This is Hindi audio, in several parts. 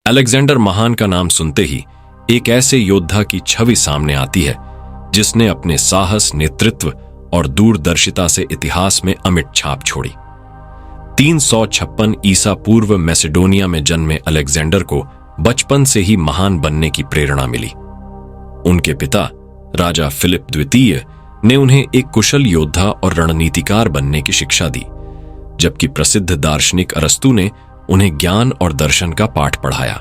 अलेक्जेंडर महान का नाम सुनते ही एक ऐसे योद्धा की छवि सामने आती है जिसने अपने साहस, नेतृत्व और दूरदर्शिता से इतिहास में अमिट छाप छोड़ी। 356 ईसा पूर्व मैसेडोनिया में जन्मे अलेक्जेंडर को बचपन से ही महान बनने की प्रेरणा मिली। उनके पिता राजा फिलिप द्वितीय ने उन्हें एक कुशल योद्धा और रणनीतिकार बनने की शिक्षा दी, जबकि प्रसिद्ध दार्शनिक अरस्तु ने उन्हें ज्ञान और दर्शन का पाठ पढ़ाया।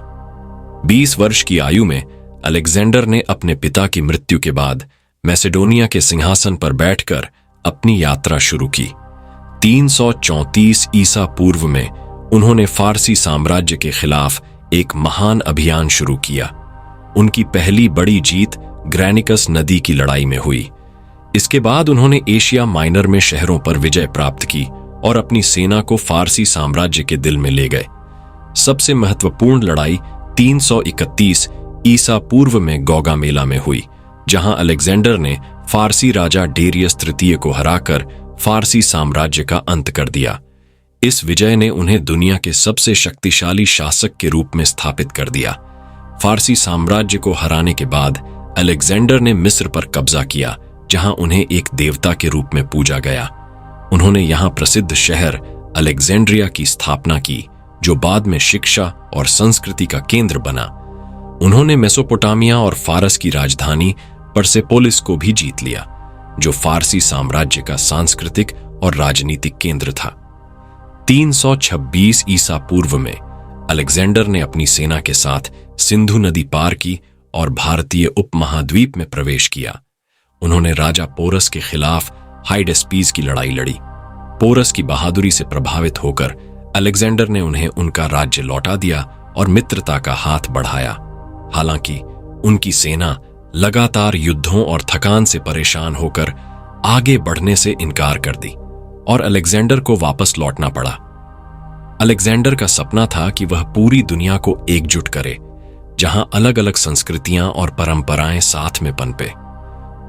20 वर्ष की आयु में अलेक्जेंडर ने अपने पिता की मृत्यु के बाद मैसेडोनिया के सिंहासन पर बैठकर अपनी यात्रा शुरू की। 334 ईसा पूर्व में उन्होंने फारसी साम्राज्य के खिलाफ एक महान अभियान शुरू किया। उनकी पहली बड़ी जीत ग्रैनिकस नदी की लड़ाई में हुई। इसके बाद उन्होंने एशिया माइनर में शहरों पर विजय प्राप्त की और अपनी सेना को फारसी साम्राज्य के दिल में ले गए। सबसे महत्वपूर्ण लड़ाई 331 ईसा पूर्व में गौगामेला में हुई, जहां अलेक्जेंडर ने फारसी राजा डेरियस तृतीय को हराकर फारसी साम्राज्य का अंत कर दिया। इस विजय ने उन्हें दुनिया के सबसे शक्तिशाली शासक के रूप में स्थापित कर दिया। फारसी साम्राज्य को हराने के बाद अलेक्जेंडर ने मिस्र पर कब्जा किया, जहां उन्हें एक देवता के रूप में पूजा गया। उन्होंने यहां प्रसिद्ध शहर अलेक्जेंड्रिया की स्थापना की, जो बाद में शिक्षा और संस्कृति का केंद्र बना। उन्होंने मेसोपोटामिया और फारस की राजधानी परसेपोलिस को भी जीत लिया, जो फारसी साम्राज्य का सांस्कृतिक और राजनीतिक केंद्र था। 326 ईसा पूर्व में अलेक्जेंडर ने अपनी सेना के साथ सिंधु नदी पार की और भारतीय उपमहाद्वीप में प्रवेश किया। उन्होंने राजा पोरस के खिलाफ हाइडेस्पीज की लड़ाई लड़ी। पोरस की बहादुरी से प्रभावित होकर अलेक्जेंडर ने उन्हें उनका राज्य लौटा दिया और मित्रता का हाथ बढ़ाया। हालांकि उनकी सेना लगातार युद्धों और थकान से परेशान होकर आगे बढ़ने से इनकार कर दी और अलेक्जेंडर को वापस लौटना पड़ा। अलेक्जेंडर का सपना था कि वह पूरी दुनिया को एकजुट करे, जहां अलग अलग संस्कृतियां और परंपराएं साथ में पनपे।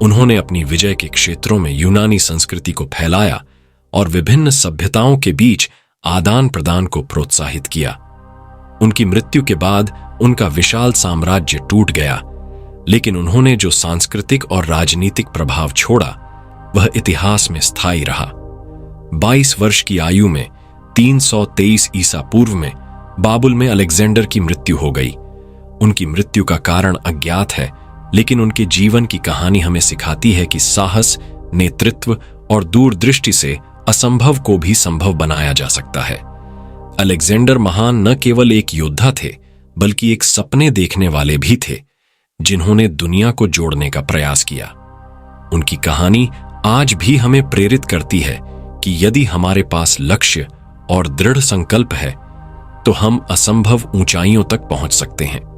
उन्होंने अपनी विजय के क्षेत्रों में यूनानी संस्कृति को फैलाया और विभिन्न सभ्यताओं के बीच आदान प्रदान को प्रोत्साहित किया। उनकी मृत्यु के बाद उनका विशाल साम्राज्य टूट गया, लेकिन उन्होंने जो सांस्कृतिक और राजनीतिक प्रभाव छोड़ा वह इतिहास में स्थायी रहा। 22 वर्ष की आयु में 323 ईसा पूर्व में बाबुल में अलेक्जेंडर की मृत्यु हो गई। उनकी मृत्यु का कारण अज्ञात है, लेकिन उनके जीवन की कहानी हमें सिखाती है कि साहस, नेतृत्व और दूरदृष्टि से असंभव को भी संभव बनाया जा सकता है। अलेक्जेंडर महान न केवल एक योद्धा थे, बल्कि एक सपने देखने वाले भी थे, जिन्होंने दुनिया को जोड़ने का प्रयास किया। उनकी कहानी आज भी हमें प्रेरित करती है कि यदि हमारे पास लक्ष्य और दृढ़ संकल्प है, तो हम असंभव ऊंचाइयों तक पहुंच सकते हैं।